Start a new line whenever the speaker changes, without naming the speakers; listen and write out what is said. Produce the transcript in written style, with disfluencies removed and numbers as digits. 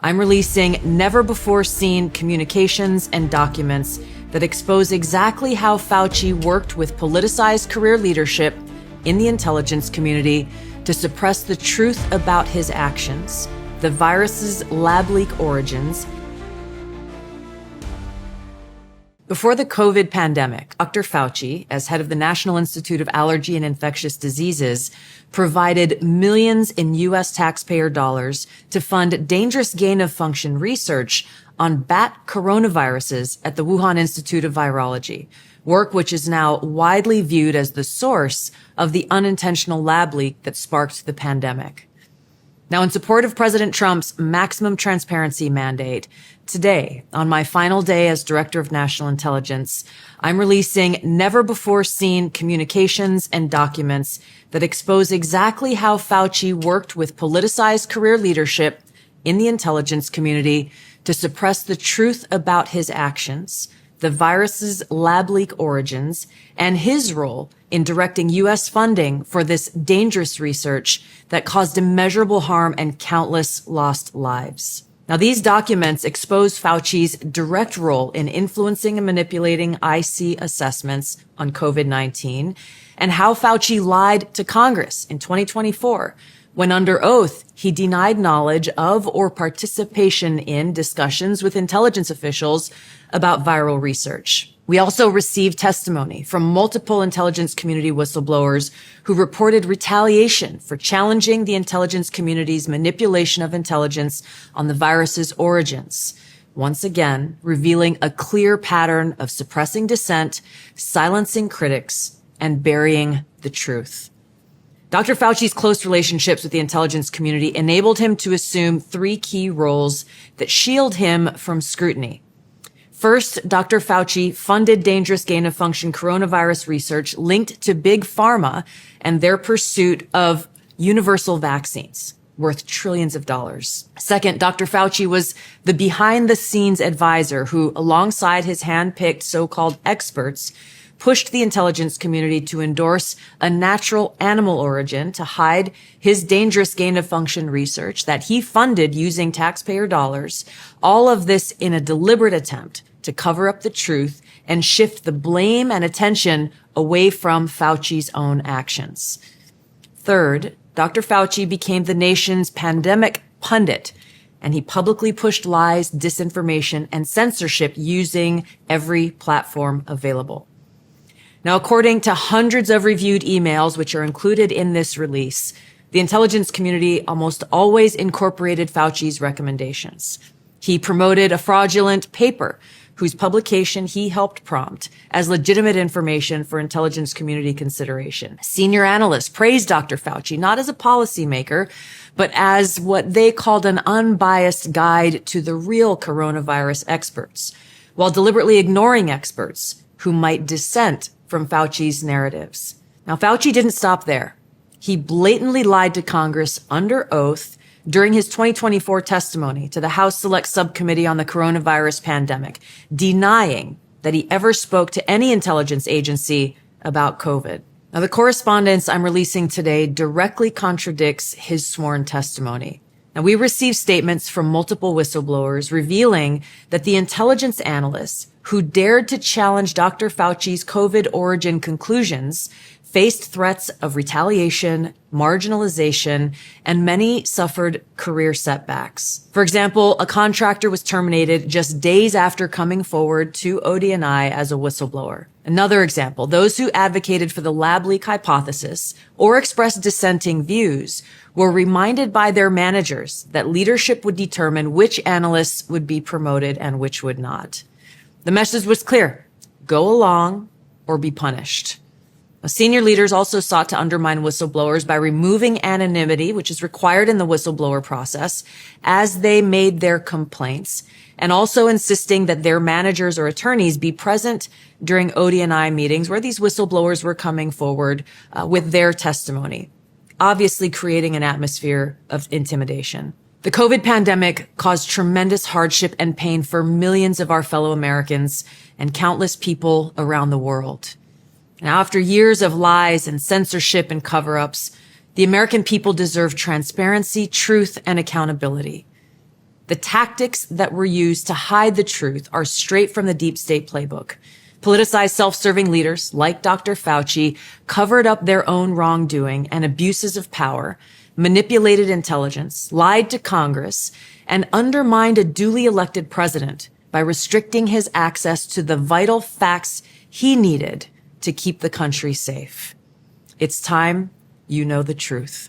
I'm releasing never-before-seen communications and documents that expose exactly how Fauci worked with politicized career leadership in the intelligence community to suppress the truth about his actions, the virus's lab leak origins. Before the COVID pandemic, Dr. Fauci, as head of the National Institute of Allergy and Infectious Diseases, provided millions in U.S. taxpayer dollars to fund dangerous gain-of-function research on bat coronaviruses at the Wuhan Institute of Virology, work which is now widely viewed as the source of the unintentional lab leak that sparked the pandemic. Now, in support of President Trump's maximum transparency mandate, today, on my final day as Director of National Intelligence, I'm releasing never-before-seen communications and documents that expose exactly how Fauci worked with politicized career leadership in the intelligence community to suppress the truth about his actions, the virus's lab leak origins, and his role in directing U.S. funding for this dangerous research that caused immeasurable harm and countless lost lives. Now, these documents expose Fauci's direct role in influencing and manipulating IC assessments on COVID-19 and how Fauci lied to Congress in 2024 when under oath he denied knowledge of or participation in discussions with intelligence officials about viral research. We also received testimony from multiple intelligence community whistleblowers who reported retaliation for challenging the intelligence community's manipulation of intelligence on the virus's origins, once again revealing a clear pattern of suppressing dissent, silencing critics, and burying the truth. Dr. Fauci's close relationships with the intelligence community enabled him to assume three key roles that shield him from scrutiny. First, Dr. Fauci funded dangerous gain-of-function coronavirus research linked to Big Pharma and their pursuit of universal vaccines worth trillions of dollars. Second, Dr. Fauci was the behind-the-scenes advisor who, alongside his hand-picked so-called experts, pushed the intelligence community to endorse a natural animal origin to hide his dangerous gain-of-function research that he funded using taxpayer dollars, all of this in a deliberate attempt to cover up the truth and shift the blame and attention away from Fauci's own actions. Third, Dr. Fauci became the nation's pandemic pundit, and he publicly pushed lies, disinformation, and censorship using every platform available. Now, according to hundreds of reviewed emails, which are included in this release, the intelligence community almost always incorporated Fauci's recommendations. He promoted a fraudulent paper whose publication he helped prompt as legitimate information for intelligence community consideration. Senior analysts praised Dr. Fauci not as a policymaker, but as what they called an unbiased guide to the real coronavirus experts, while deliberately ignoring experts who might dissent from Fauci's narratives. Now, Fauci didn't stop there. He blatantly lied to Congress under oath during his 2024 testimony to the House Select Subcommittee on the Coronavirus Pandemic, denying that he ever spoke to any intelligence agency about COVID. Now, the correspondence I'm releasing today directly contradicts his sworn testimony. Now, we received statements from multiple whistleblowers revealing that the intelligence analysts who dared to challenge Dr. Fauci's COVID origin conclusions faced threats of retaliation, marginalization, and many suffered career setbacks. For example, a contractor was terminated just days after coming forward to ODNI as a whistleblower. Another example, those who advocated for the lab leak hypothesis or expressed dissenting views were reminded by their managers that leadership would determine which analysts would be promoted and which would not. The message was clear: go along or be punished. Senior leaders also sought to undermine whistleblowers by removing anonymity, which is required in the whistleblower process, as they made their complaints, and also insisting that their managers or attorneys be present during ODNI meetings where these whistleblowers were coming forward with their testimony, obviously creating an atmosphere of intimidation. The COVID pandemic caused tremendous hardship and pain for millions of our fellow Americans and countless people around the world. Now, after years of lies and censorship and cover-ups, the American people deserve transparency, truth, and accountability. The tactics that were used to hide the truth are straight from the deep state playbook. Politicized self-serving leaders like Dr. Fauci covered up their own wrongdoing and abuses of power, manipulated intelligence, lied to Congress, and undermined a duly elected president by restricting his access to the vital facts he needed to keep the country safe. It's time you know the truth.